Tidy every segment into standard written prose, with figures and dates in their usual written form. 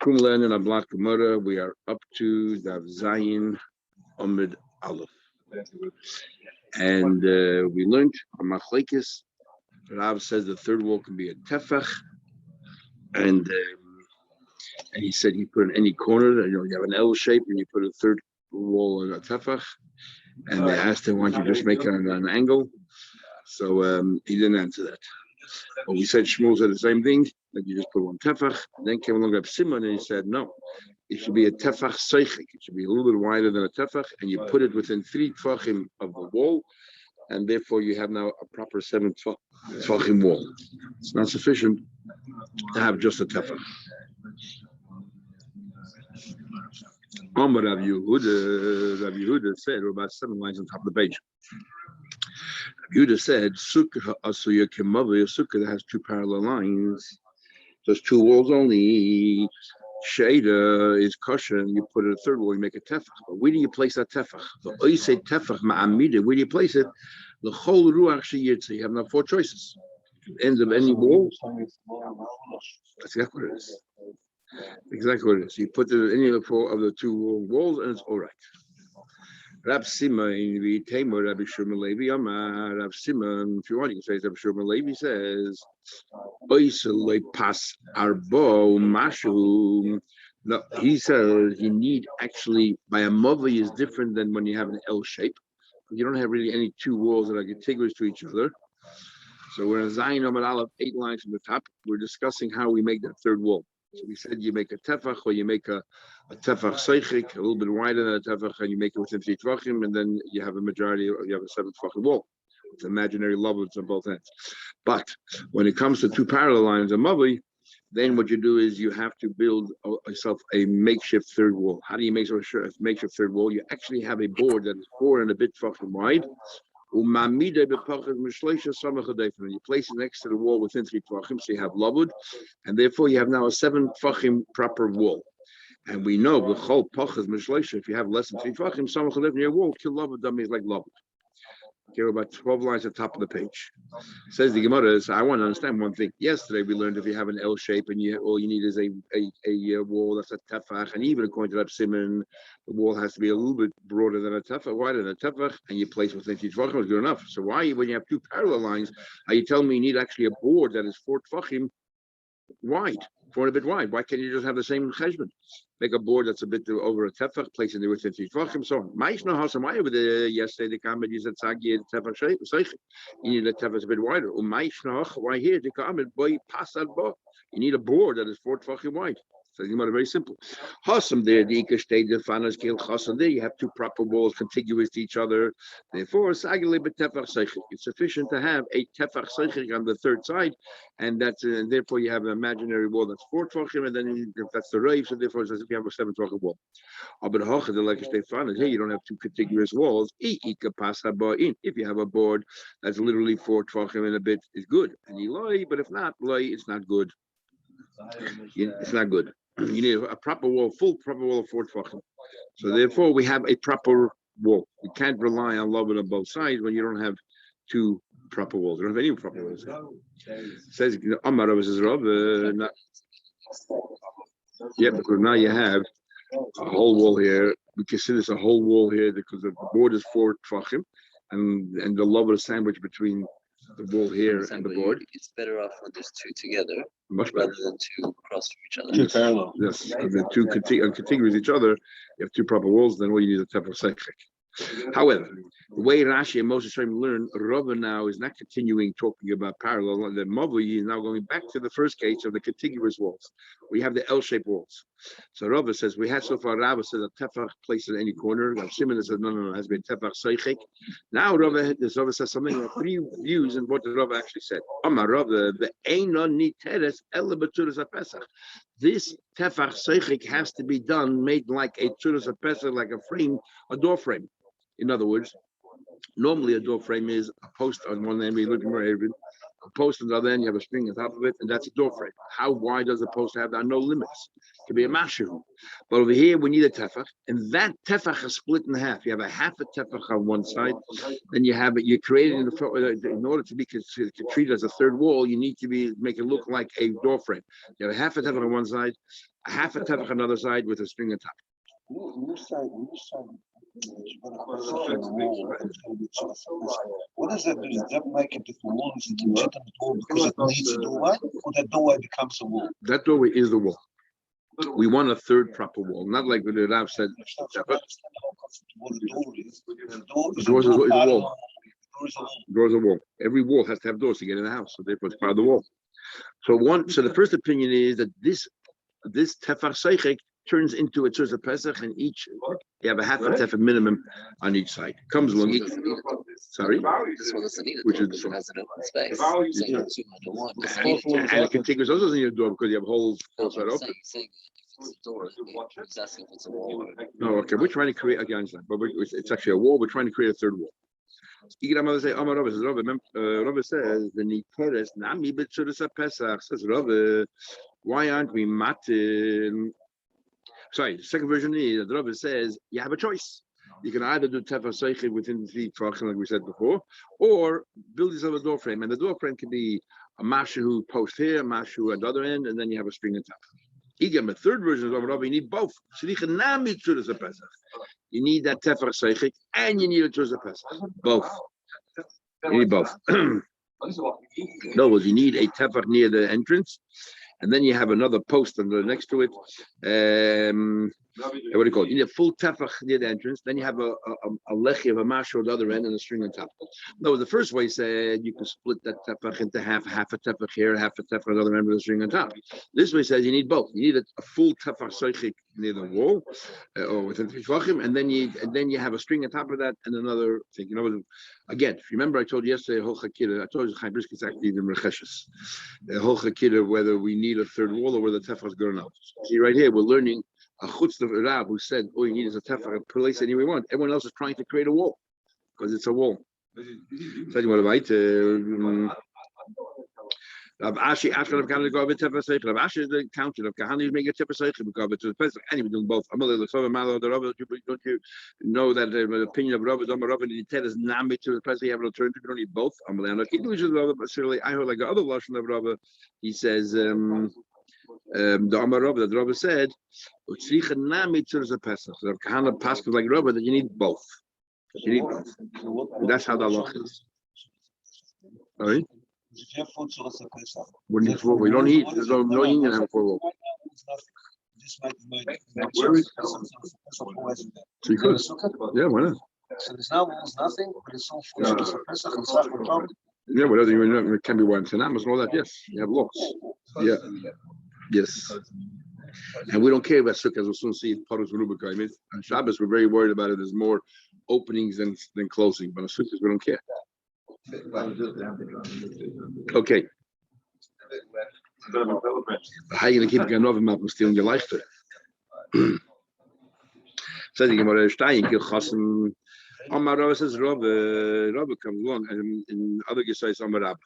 Kumlan and Ablat Gemara, we are up to Dav Zayin Amid Aleph. And we learned on Machlekes, Rav says the third wall can be a tefach, and he said you put in any corner, you have an L shape, and you put a third wall in a tefach. And they asked him, why don't you just make it on an angle? So he didn't answer that. But we said Shmuel said the same thing, that you just put one tefach. Then came along Reb Simon and he said, no, it should be a tefach seichik. It should be a little bit wider than a tefach, and you put it within 3 tefachim of the wall, and therefore you have now a proper 7 tefachim wall. It's not sufficient to have just a tefach. Rav Yehuda said, we're about 7 lines on top of the page. Rav Yehuda said, Sukah asuya kemavli, a sukkah that has 2 parallel lines. There's 2 walls only. Shada is kosher, and you put it a third wall, you make a tefach. But where do you place that tefach? The oisei tefach ma'amida, where do you place it? The whole ruach sheyirtze. You have now 4 choices. Ends of any wall. That's exactly what it is. Exactly what it is. You put it in any of the 4 of the 2 walls, and it's all right. Rab Simon, Rabbi Shimon Levi, Rab Simon, if you want, you can say Rabbi Shimon Levi says, pas arbo mashu. No, he says you need actually, by a mother is different than when you have an L shape. You don't have really any 2 walls that are contiguous to each other. So we're in Zayin Amud Aleph, 8 lines from the top. We're discussing how we make that third wall. So we said you make a tefach, or you make a tefach seichik, a little bit wider than a tefach, and you make it within 3 tvachim, and then you have a majority, you have a 7 tvachim wall. It's imaginary lovers on both ends. But when it comes to 2 parallel lines of mavli, then what you do is you have to build yourself a makeshift third wall. How do you make a makeshift third wall? You actually have a board that is 4 and a bit tvachim wide. And you place it next to the wall within 3 tvachim, so you have lavud, and therefore you have now a 7 tvachim proper wall. And we know the whole pachas mishleisha, if you have less than 3 tvachim, samach near your wall, kill lavud dummy is like lavud. Okay, we're about 12 lines at the top of the page. Says the Gemara, I want to understand one thing. Yesterday we learned if you have an L shape and all you need is a wall that's a tefach, and even according to Reb Simon, the wall has to be a little bit broader than a tefach, wider than a tefach, and you place within each tvachim is good enough. So why, when you have 2 parallel lines, are you telling me you need actually a board that is 4 tvachim wide, 4 and a bit wide? Why can't you just have the same cheshbon? Make a board that's a bit over a tefach, place it within 3 tvachim, so on. Ma'ishna hasamai over there yesterday the comment you said sagi tefach shaykh. You need a tefach a bit wider. Ma'ishna why here the comment boy pasad bo. You need a board that is 4 tvachim wide. So you might very simple. Hasam there, the ikashtei the fanas kil hasam there. You have 2 proper walls contiguous to each other. Therefore, sagile betefach seichik. It's sufficient to have a tefach seichik on the 3rd side, and that's and therefore you have an imaginary wall that's 4 tvachim, and then if that's the rave, so therefore it's as if you have a 7 tvachim wall. But the ikashtei fanas here, you don't have 2 contiguous walls. If you have a board that's literally 4 tvachim and a bit, is good. And you lie, but if not, it's not good. It's not good. You need a proper wall, full proper wall of 4 tvachim. So therefore, we have a proper wall. You can't rely on love on both sides when you don't have 2 proper walls. You don't have any proper walls. It says, Amar says, yeah, because now you have a whole wall here. We consider this a whole wall here because the board is 4 tvachim, and the love is sandwiched between the wall here and the board. It's better off when there's 2 together, much rather better than 2 across from each other. 2 parallel. Yes, if the 2 contiguous each other, you have 2 proper walls, then all you need is a tefach seichik. However, the way Rashi and Moses Shem learn, Rava now is not continuing talking about parallel, and the Mavli is now going back to the first case of the contiguous walls. We have the L-shaped walls. So Rava says, we had so far, Rava says a tefach placed in any corner. Shimon says, no, it has been tefach seichik. Now Rava says something, 3 views in what the Rava actually said. Amar Rava, the Einon niteres ele b'tzuras HaPesach. This tefach seichik has to be done, made like a tzuras HaPesach, like a frame, a door frame. In other words, normally a door frame is a post on one end, we look more A post on the other end, you have a string on top of it, and that's a door frame. How wide does a post have? There are no limits. It could be a mashu. But over here, we need a tefach, and that tefach is split in half. You have a half a tefach on one side, then you have it. You create it in order to be treated as a third wall. You need to make it look like a door frame. You have a half a tefach on one side, a half a tefach on the other side with a string on top. What does that do? Does that make a different wall? Is it a legitimate wall because it needs a doorway, or that doorway becomes a wall? That doorway is the wall. We want a third proper wall, not like what the Rav said. The door is a wall. Door is a wall. Every wall has to have doors to get in the house, so therefore it's part of the wall. So the first opinion is that this tefach seichek turns into a tzuz pesach, and each you have a half a tefach minimum on each side. Comes along. Sorry, This one doesn't need a which door, is this one has an open space. and contiguous also doesn't need a door because you have holes both side open. Saying if it's a door, he's asking if it's a wall. No, okay, we're trying to create again, but it's actually a wall. We're trying to create a third wall. Rabbi says the niteres nami b'tzuras pesach. Says Rabbi, why aren't we matin? Sorry, the second version is the Rabbi says you have a choice. You can either do tefach seichel within the 3 tvachim, like we said before, or build yourself a door frame, and the door frame can be a mashu post here, a mashu at the other end, and then you have a string on top. Again, the third version of Rabbi, you need both. You need that tefach seichel, and you need a tzuz pesach. Both. You need both. In other words, you need a tefach near the entrance, and then you have another post next to it. What do you call it? You need a full tefach near the entrance. Then you have a lechi of a mashu at the other end and a string on top. No, the first way said you can split that tefach into half a tefach here, half a tefach at the other end with a string on top. This way says you need both. You need a full tefach seichik near the wall, or within 3 tvachim, and then you have a string on top of that and another thing. You know, again, if you remember, I told you yesterday, I told you Chaim Brisk is actually the mercheshes. Whether we need a third wall or whether the tefach is good enough. See, right here, we're learning a chutz of Rab who said, all you need is a tefach, a place anywhere you want. Everyone else is trying to create a wall because it's a wall. So you want to Rav Ashi after Rav Kahana go over tefach seichel. Rav Ashi is the counter of Kahana. You make a tefach seichel because it's a pesach. Anyway, doing both. Don't you know that the opinion of Rav is Rav and the Ted is nami to the pesach? You have an alternative. You don't need both. I heard like the other lashon of Rav. He says the Amar Rav that Rav said utzricha nami to the pesach. So Rav Kahana passed like Rav that you need both. You need both. And that's how the halacha is. All right. We don't eat. There's no eating and have for work. Yeah, why not? So there's no walls, nothing, but it's all for Pesach and stuff on top. Yeah, whatever you can be one tanamas and all that. Yes, you have locks. Yeah, yes. And we don't care about sukkahs. We'll soon see if Paros Rubik. I mean, on Shabbos we're very worried about it. There's more openings than closing, but on sukkahs we don't care. Okay. How are you going to keep going over map and stealing your life? Says the Gemara Stein, Kilchasim. Amar Rabba says Rabba comes along, and in other Gesayis Amar Rabba.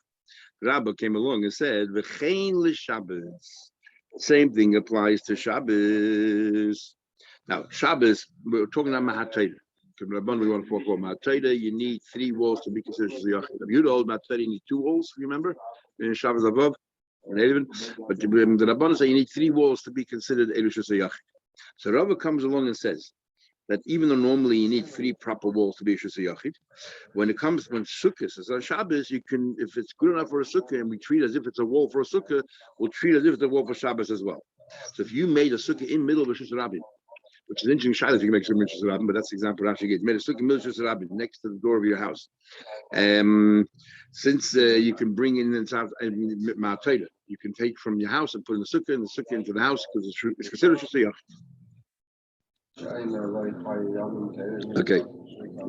Rabba came along and said, "V'chein l'Shabbos." Same thing applies to Shabbos. Now Shabbos, we're talking about Mahatayda. We want to talk about Mahatayda. You need 3 walls to be considered as a yachid. If you hold Mahatayda, you need 2 walls. Remember, in Shabbos above, but the Rabbanan say you need 3 walls to be considered Elush as a yachid. So Rabba comes along and says that even though normally you need 3 proper walls to be Elush as a yachid, when Sukkah is on Shabbos, you can, if it's good enough for a Sukkah, and we treat it as if it's a wall for a Sukkah, we'll treat it as if it's a wall for Shabbos as well. So if you made a Sukkah in middle of Rosh Hashanah, which is interesting, Shiloh, if you can make some Rosh Hashanah, but that's the example Rashi gave. Made a Sukkah in middle of Rosh Hashanah next to the door of your house. Since you can bring in Ma'atayda, you can take from your house and put in the Sukkah into the house because it's considered Rosh Hashanah. Okay.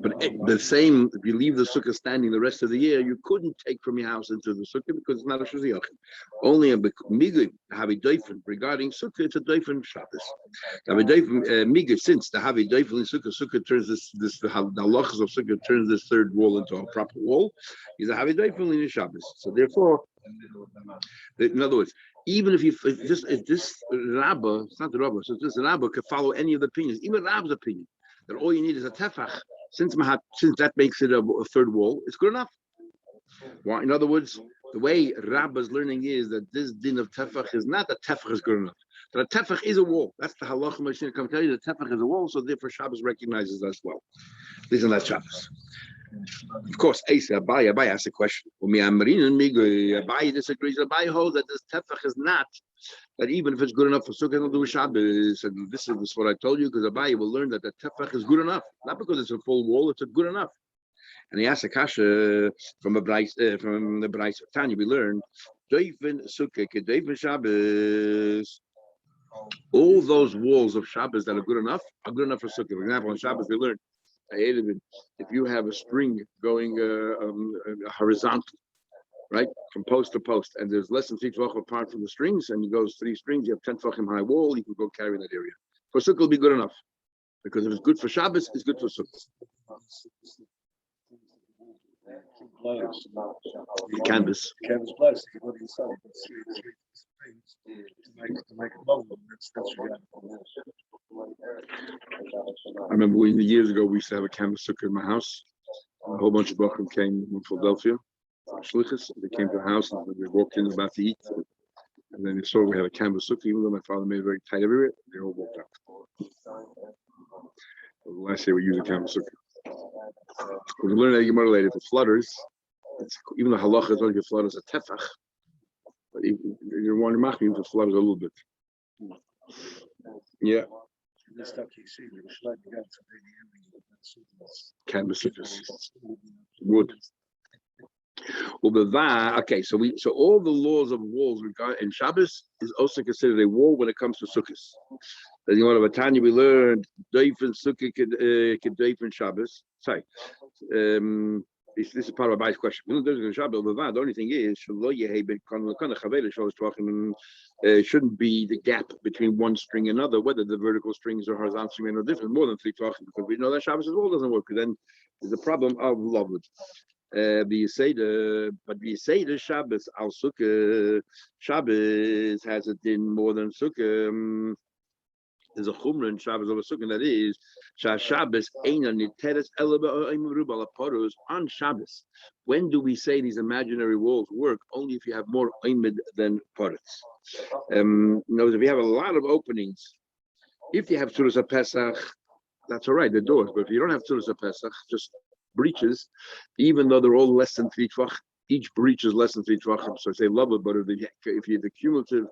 But the same, if you leave the sukkah standing the rest of the year, you couldn't take from your house into the sukkah because it's not a shuziyach. Only a migud havi doifen regarding sukkah, it's a doifen Shabbos. Havi doifen migud, since the havi doifen in sukkah turns the halachas of sukkah turns this third wall into a proper wall. Is a havi doifen in Shabbos. So therefore, in other words, even if this rabbah, it's not the rabbah, so this rabbah could follow any of the opinions, even Rabb's opinion, that all you need is a tefach. Since that makes it a third wall, it's good enough. Well, in other words, the way Rabbah's learning is that this din of tefach is not that tefach is good enough. That a tefach is a wall. That's the halacha machine come tell you that tefach is a wall, so therefore Shabbos recognizes that as well. This is not Shabbos. Of course, Abai asks a question. Abai disagrees. Abai holds that this tefach is not, that even if it's good enough for sukkah, it'll do Shabbos. And this is what I told you, because Abai will learn that the tefach is good enough, not because it's a full wall, it's a good enough. And he asks a kasha from the Bryce of Tanya. We learned doifen sukkah, doifen Shabbos. All those walls of Shabbos that are good enough for sukkah. For example, on Shabbos we learned, if you have a string going horizontal, right, from post to post, and there's less than 3 tvachim apart from the strings, and it goes 3 strings, you have 10 tvachim high wall, you can go carry that area. For sukkah, will be good enough, because if it's good for Shabbos, it's good for sukkah. Canvas. Canvas plastic. What do you say? To make it longer. That's I remember years ago we used to have a canvas sukkah in my house. A whole bunch of Bochum came from Philadelphia, shlichus. They came to the house and we walked in about to eat, and then they saw we had a canvas sukkah. Even though my father made it very tight everywhere, they all walked out. So the last year we used a canvas sukkah. We learned that Gemara later. If it flutters, even the halacha is only if it flutters a tefach. But you're wondering, if it flutters a little bit. Yeah. Canvas sukkahs. Wood. Okay, so all the laws of walls in Shabbos is also considered a wall when it comes to sukkahs. As you want to Tanya, we learned doifen sukkah doifen Shabbos. Sorry, this is part of Abai's question. The only thing is, shouldn't be the gap between one string and another, whether the vertical strings or horizontal strings are different, more than 3 tvachim, because we know that Shabbos as well doesn't work. Because then there's a problem of lavud. But you say the Shabbos al Sukkah. Shabbos has a din more than Sukkah. There's a chumrah in Shabbos over Sukkah that is Shabbos eina niteres elaba imruba laparos on Shabbos. When do we say these imaginary walls work? Only if you have more oimid than paros. Notice if you have a lot of openings, if you have Tzuras Pesach, that's all right, the doors. But if you don't have Tzuras Pesach, just breaches, even though they're all less than 3 tvach, each breach is less than 3 tvachim. So say love it, but if you have the cumulative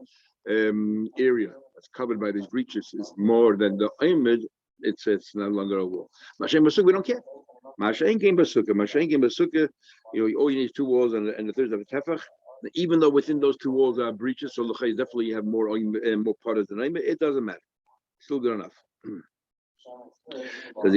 area that's covered by these breaches is more than the image, it's no longer a wall. Mashen Basukah, we don't care. Mashen came Basukah, all you need is 2 walls and the third of a tefach. Even though within those 2 walls are breaches, so definitely you have more parts than image, it doesn't matter. Still good enough. So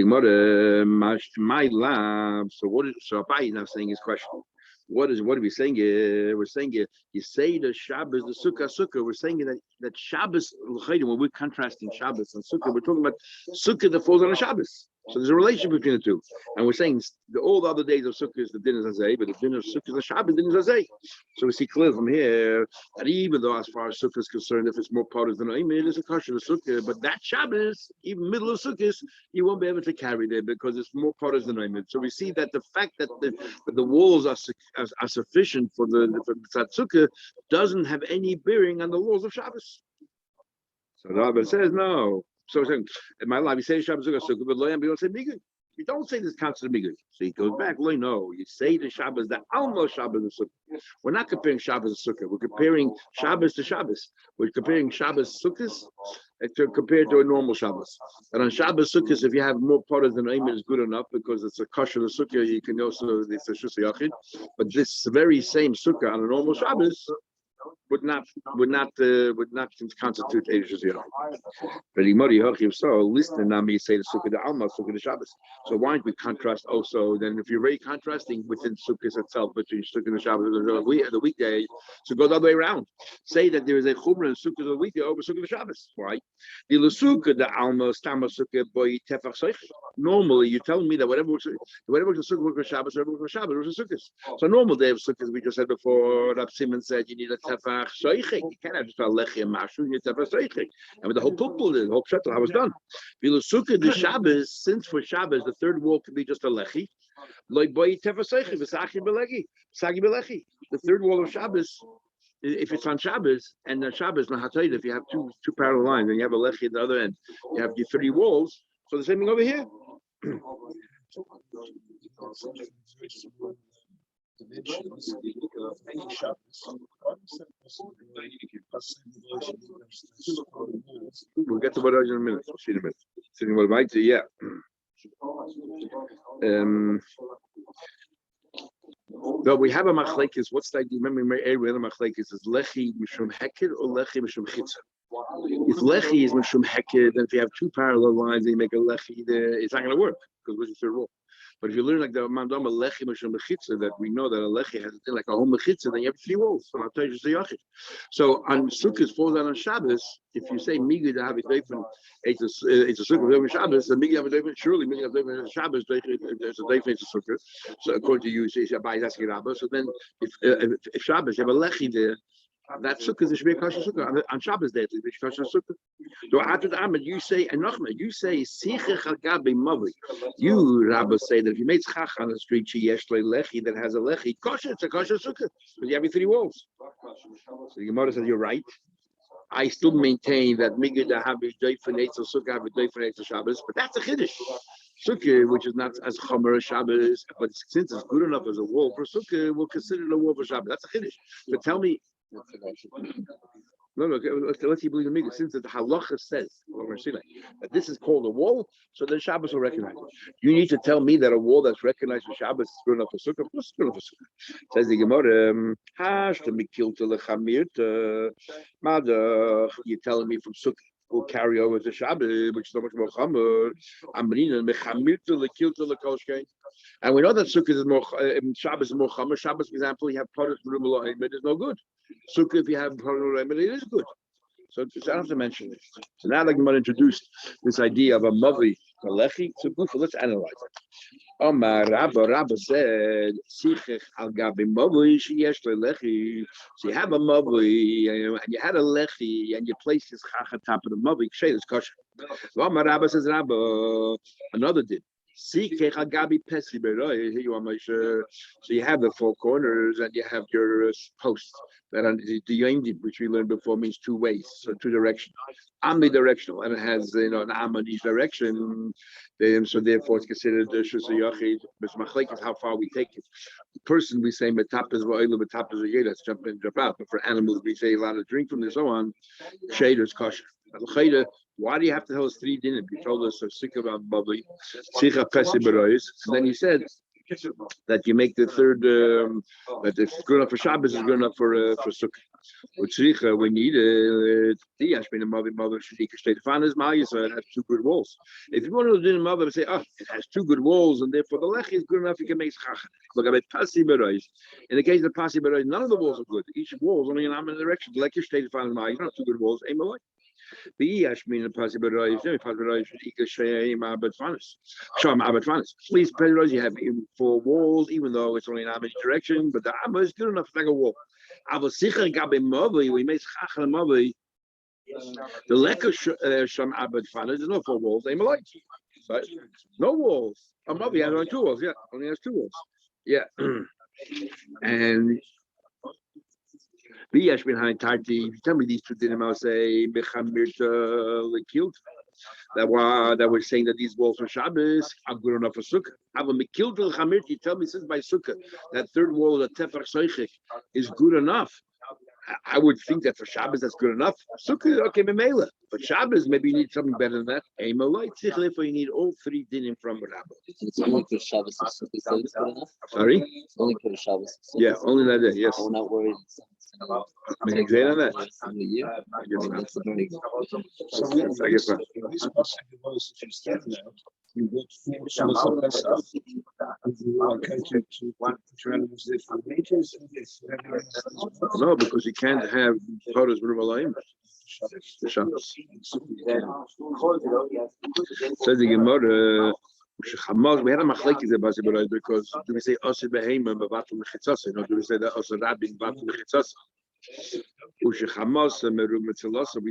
Abai is now saying his question. What are we saying? We're saying you say the Shabbos, the Sukkah. We're saying that Shabbos, when we're contrasting Shabbos and Sukkah, we're talking about Sukkah that falls on a Shabbos. So there's a relationship between the two. And we're saying all the other days of Sukkah is the din is Azay, but the din of Sukkah is the Shabbos, din is Azay. So we see clearly from here that even though as far as Sukkah is concerned, if it's more part than Aimid, it's a kosher of Sukkah. But that Shabbos, even middle of Sukkah, you won't be able to carry there because it's more part than Aimid. So we see that the fact that the walls are sufficient for the Sukkah doesn't have any bearing on the laws of Shabbos. So the Rabbi says no. So in my life, you say Shabbos Sukkah, but Loyam, you don't say Migud. You don't say this concept of Migud. So he goes back, no, you say the Shabbos, the Alma Shabbos and Sukkah. We're not comparing Shabbos and Sukkah. We're comparing Shabbos to Shabbos. We're comparing Shabbos Sukkahs compared to a normal Shabbos. And on Shabbos Sukkahs, if you have more parts than Aimed, is good enough because it's a kosher Sukkah. You can also, it's a Shus Yachid. But this very same Sukkah on a normal Shabbos, would not constitute Eish Ziyah. But Imori Hochiv so listen now me say the Sukkah the Alma, Sukkah the Shabbos. So why don't we contrast also? Then if you're very contrasting within Sukkah itself between Sukkah and the Shabbos and the weekday, so go the other way around. Say that there is a Chumrah in Sukkah the weekday over Sukkah the Shabbos. Why? The Sukkah the Alma Stama Sukkah boy Tefach Seich. Normally, you're telling me that whatever was the Sukkah work for Shabbos, whatever was for Shabbos was a Sukkah. So normal day of Sukkah, we just said before, Rab Simon said you need a Tefach Seichik. You can't have just a Lechi and Mashu, you need a Tefach Seichik. And with the whole pupil, the whole shuttle, how it's done. The Sukkah, the Shabbos, since for Shabbos, the third wall can be just a Lechi. Like boy Tefach Seichik, V'saki Belechi, V'saki Belechi. The third wall of Shabbos, if it's on Shabbos, and the Shabbos, if you have two parallel lines, and you have a Lechi at the other end, you have your 3 walls. So the same thing over here. We'll get to what in a minute. See in a minute. Yeah. No, we have a machlekes. What's the idea? Remember, a machlekes is lechi mishum heked or lechi mishum chitza. If lechi is mishum heked, then if you have 2 parallel lines and you make a lechi there, it's not going to work because what's the third wall? But if you learn like the mandama lechi mishum mechitza, that we know that a lechi has a thing like a home mechitza, then you have 3 walls. So I'll tell you the yachid. So on Sukkot falls out on Shabbos. If you say migi to have it different, it's a Sukkot of Shabbos. The migi have a different. Surely migi have a different Shabbos. There's a different it's a Sukkot. So according to you, you say Shabbai that's Rabba. So then if Shabbos you have a lechi there. That sukkah is a shvei kasha sukkah. On Shabbos day, it's a kasha sukkah. So after the Ahmed, you say and Nachman, you say sichech al gabi mavi. You Rabbi say that if you make schach on the street, sheyesh lechi that has a lechi kasha, it's a kasha sukkah. But you have 3 walls. So the Gemara says you're right. I still maintain that migid habi doifen eitzel sukkah habi doifen eitzel Shabbos, but that's a chiddush. Sukkah, which is not as chomer as Shabbos, but since it's good enough as a wall for sukkah, we'll consider it a wall for Shabbos. That's a chiddush. But tell me. No, let's you believe in me. Since the halacha says that this is called a wall, so then Shabbos will recognize it. You need to tell me that a wall that's recognized for Shabbos is good enough for Sukkah. Of course, it's good enough for Sukkah. Says the Gemara, you're telling me from Sukkah will carry over to Shabbos, which is so much more chamer. And we know that Sukkah is more, Shabbos is more chamer. Shabbos, for example, you have part of the room, but it's no good. Sukkah, if you have part of the it is good. So I don't have to mention it. So now like I'm going to introduce this idea of a mavi, a lechi. So let's analyze it. Rabba said, Sichech al gabi mavi, sheyesh lechi. So you have a mavi, and you had a lechi, and you place this chach on top of the mavi, kshay is kosher. Rabba says, Rabba, another did. So you have the 4 corners and you have your posts that are the yindid, which we learned before means 2 ways, so 2 directions. Omnidirectional, and it has an am on each direction. So therefore, it's considered the shus yachid. But machlek is how far we take it. The person we say metapas va'elu metapas v'yeh, that's jump in, jump out. But for animals, we say a lot of drink from and so on. Shade is kosher. Why do you have to tell us 3 dinim? You told us a sikha about bubbly, sikha pesi berois, and then you said that you make the third that if it's good enough for Shabbos, it's good enough for Sukkah. With tzricha, we need it. It has 2 good walls. If you want to do the mother and say, oh, it has 2 good walls, and therefore the lechi is good enough, you can make schach. Look at pasi berois. In the case of pasi berois, none of the walls are good. Each wall is only in a direction. The lechi state fan is you don't have 2 good walls. Aim alike. Please Pedro, you have 4 walls, even though it's only in a direction, but the Amma is good enough to like a wall. We make the Lekka Sham Abed Fanas, there's no 4 walls, aim alike. No walls. A Mavi has only 2 walls, yeah, only has 2 walls. Yeah. And Biyash behind Tarti, if you tell me these 2 dinim, I'll say that we're saying that these walls for Shabbos are good enough for Sukkah. You tell me since by Sukkah that 3rd wall of the Tefach Soichik is good enough. I would think that for Shabbos that's good enough. Sukkah, okay, memela. But Shabbos, maybe you need something better than that. Therefore, you need all 3 dinim from Rabba. It's only for Shabbos if Sukkah is good enough. Sorry? It's only for Shabbos. Yeah, only that day, yes. We're not worried. Make it clear on that. In the year. That's the very So I guess not. in this passage, the voice if you stand out, you get four sources of myself. If you are going to use this for meters, No, because you can't have Torah's Ruvalayim. The Shabbos. Says the Gemara. We had a machlekes about it because do we say Osir Behema Batul Mechitzasa? No, do we say that Osir Rabin Batul Mechitzasa? We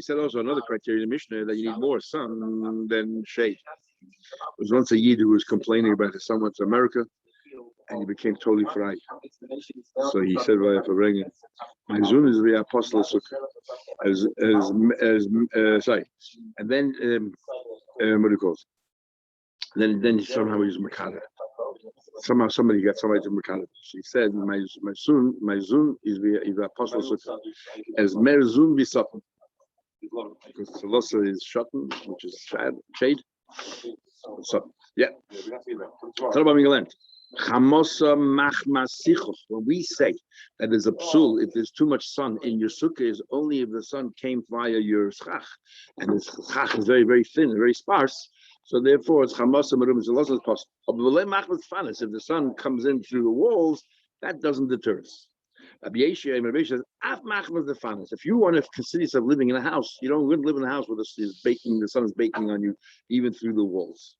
said also another criteria in the Mishnah that you need more sun than shade. There was once a Yid who was complaining about his son went to America and he became totally fried. So he said, "My Zun is the apostle of Sukkah." Sorry, and then what do you call it? Then somehow he's Makada. Somehow somebody got somebody to Makada. She said, "My Zun is the apostle of Sukkah." As Mer Zun Bisatan. Because Salosa is Shatan, which is shade. So, yeah. When we say that there's a psul, if there's too much sun in your sukkah, is only if the sun came via your schach, and the schach is very, very thin, very sparse. So therefore, it's chamosa marum zalosas possible. If the sun comes in through the walls, that doesn't deter us. Rabbi Yeshua says, if you want to consider yourself living in a house, you don't live in a house where the sun is baking on you, even through the walls.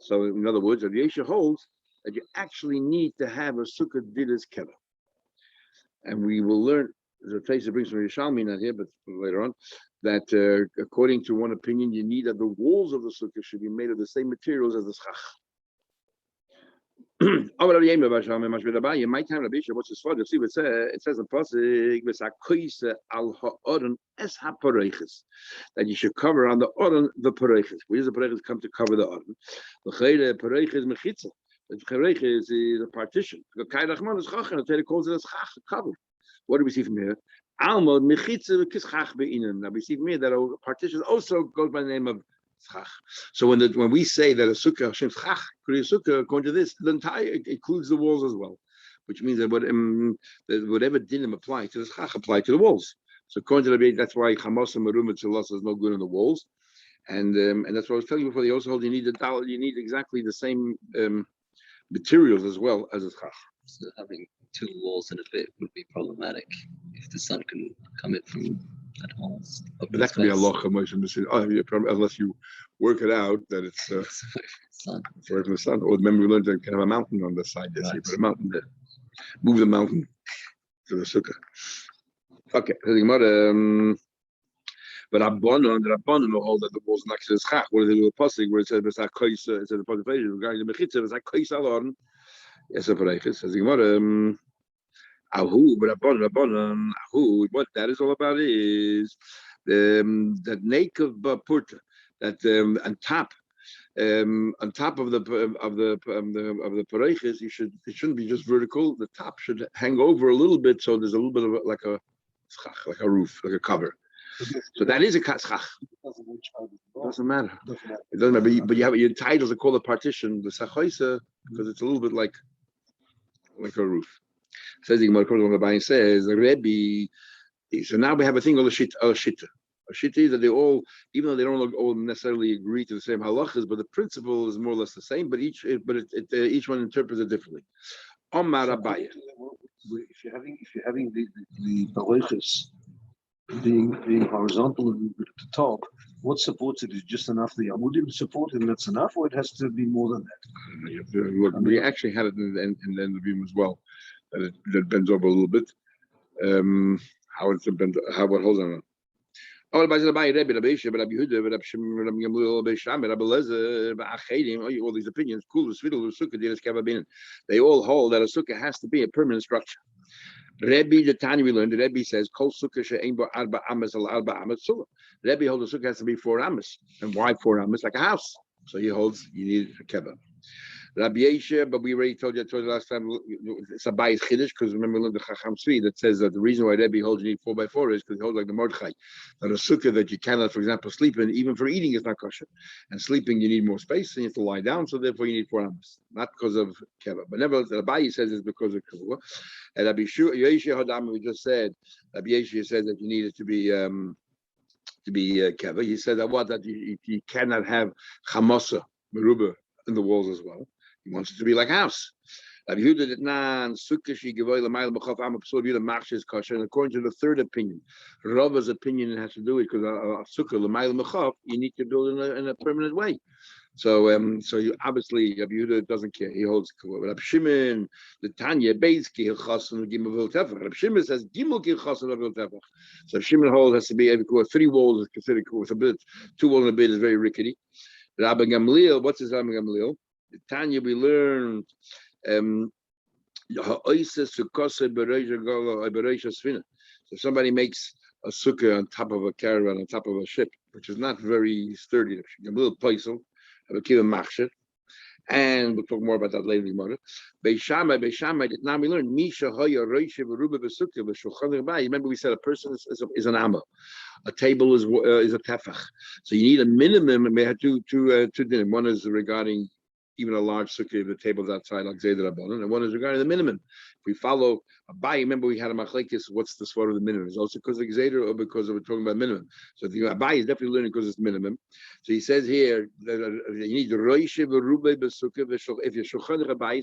So, in other words, Rabbi Yeshua holds that you actually need to have a sukkah didas keva. And we will learn, there's a place that brings from Yerushalmi, not here, but later on, that according to one opinion, you need that the walls of the sukkah should be made of the same materials as the schach. You might have Rabbi what's his father? See what it says in Pasuk that you should cover on the oren the pareiches. Where does the pareiches come to cover the oren? The pareiches mechitza. The pareiches is a partition. The kairachman is chach, and the Torah calls it as chach, cover. What do we see from here? Almod mechitza kischach be'inan. Now we see from here that a partition also goes by the name of schach. So when we say that a sukkah Hashem schach, sukkah, according to this, the entire includes the walls as well, which means that whatever dinim apply to the schach apply to the walls. So according to the that's why chamos and marum and tzilas is no good on the walls, and that's what I was telling you before. They also hold you need exactly the same materials as well as a schach. So having two walls and a bit would be problematic if the sun can come in from that hole. But that could be a loch unless you work it out that it's away from the sun. Or remember we learned that you can have a mountain on the side. Yes, you put a mountain there. Move the mountain to the sukkah. Okay, but Rabbanon will hold that the walls next to the schach. What do they do with pasuk where it says it's a kois? It says the pasuk regarding the mechitza. It's a kois alon. Yes, a pareiches. Says the Gemara. What that is all about is that nakev bapurta, that on top of the pareiches, it shouldn't be just vertical. The top should hang over a little bit, so there's a little bit of like a roof, like a cover. So that is a schach. Doesn't matter. It doesn't matter. But you have your titles are called a partition, the sachoisa, because it's a little bit like a roof. Says the Gemara says Rebbe. So now we have a thing called a shita. A shita is that they all, even though they don't all necessarily agree to the same halachas, but the principle is more or less the same. But each one interprets it differently. Omar Abaye. If you're having the pareiches being horizontal and at the top, what supports it is just enough the amudim support, and that's enough, or it has to be more than that. Look, we actually had it in the beam as well. That it bends over a little bit. How it holds on. All these opinions, they all hold that a sukkah has to be a permanent structure. Rebbe, the Tanya we learned, the Rebbe says, Kol sukkah she'ein bo arba amas al arba amas sukkah. Rebbe holds the sukkah has to be 4 amas. And why 4 amas? Like a house. So he holds, you need a keva. Rabbi Yeshua, but we already told you last time, it's a Bayis Chiddush, because remember we learned the Chacham Tzvi that says that the reason why Rebbe holds you need 4x4 is because he holds like the Mordechai, that a sukkah that you cannot, for example, sleep in, even for eating is not kosher. And sleeping, you need more space, and you have to lie down, so therefore you need 4 amos, not because of Keva. But nevertheless, the Bayis says it's because of Kavua. And Rabbi Yeshua Hadam, we just said, Rabbi Yeshua said that you needed to be Keva. He said that you cannot have Chamasa, Meruba, in the walls as well. He wants it to be like a house. And according to the third opinion, Rava's opinion, it has to do with because sukkah you need to build in a permanent way. So you obviously Rabbi Yehuda doesn't care. He holds Rabbi Shimon, the Tanya Beiski Chasen Gimel Tefach. Rabbi Shimon says Gimel Chasen Tefach. So Shimon holds has to be 3 walls is considered with a bit, 2 walls and a bit is very rickety. Rabbi Gamliel, what's his Rabbi Gamliel? The Tanya we learned so if somebody makes a sukkah on top of a caravan, on top of a ship, which is not very sturdy, a little paisel, have a kiva machshir, and we'll talk more about that later in the morning. Beishamai, now we learn Misha Hoya Roisha Veruba Vesukah Veshulchan Rabbi. Remember, we said a person is an amma, a table is a tefach. So you need a minimum. May have two dinim. One is regarding even a large sukkah, the tables outside, like Zayda Rabbanon, and one is regarding the minimum. If we follow Abai, remember we had a machlekes, what's the sword of the minimum? Is also because of Zayda or because we're talking about minimum? So the Abai is definitely learning because it's minimum. So he says here that you need Roishe Verube Besukkah, if you're Shulchan Abai,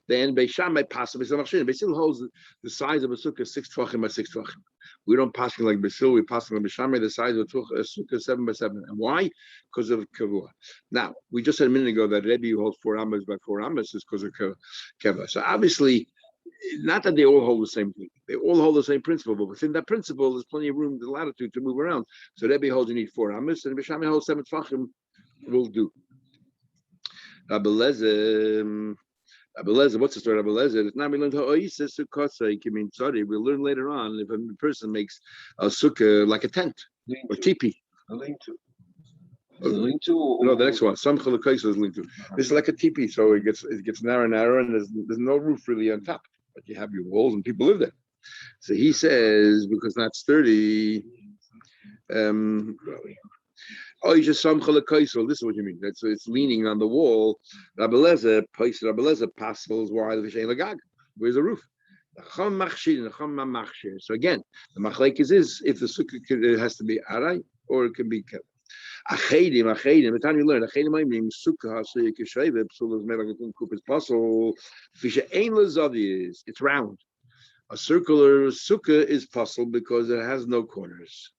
then Beishamai possibly some machine. Basil holds the size of a sukkah 6 tvachim by 6 tvachim. We don't pass like Basil, we pass like Beishamai, the size of a sukkah 7 by 7. And why? Because of Kavua. Now, we just said a minute ago that Rebbe holds 4 amos by 4 amos is because of Keva. So obviously, not that they all hold the same thing. They all hold the same principle, but within that principle, there's plenty of room, the latitude to move around. So Rebbe holds you need 4 amos, and Beishamai holds 7 tvachim will do. Rabbi Lezer, what's the story of Rabbi Lezer? It's not we learned how Oises Sukkah mean sorry. We'll learn later on if a person makes a sukkah like a tent or tipi. A lean-to. No, the next one. Some chalakais is linked to. This is like a teepee, so it gets narrower and narrower, and there's no roof really on top, but you have your walls and people live there. So he says because not sturdy. Oh, you just some chalakais. This is what you mean. It's leaning on the wall. Rabbi Lezer passes why the vishain lagag. Where's the roof? So again, the machlekes is if the sukkah has to be aray or it can be kept. Achedim. By the time you learn, achedim sukkah so you can shave it. So there's maybe it's possible. Fisha ein lazadis. It's round. A circular sukkah is possible because it has no corners.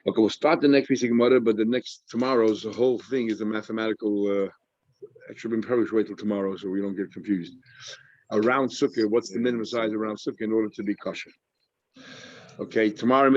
Okay, we'll start the next piece of Gemara, but tomorrow's the whole thing is a mathematical. Actually, we probably should wait till tomorrow so we don't get confused. A round sukkah. What's the minimum size of a round sukkah in order to be kosher? Okay, tomorrow.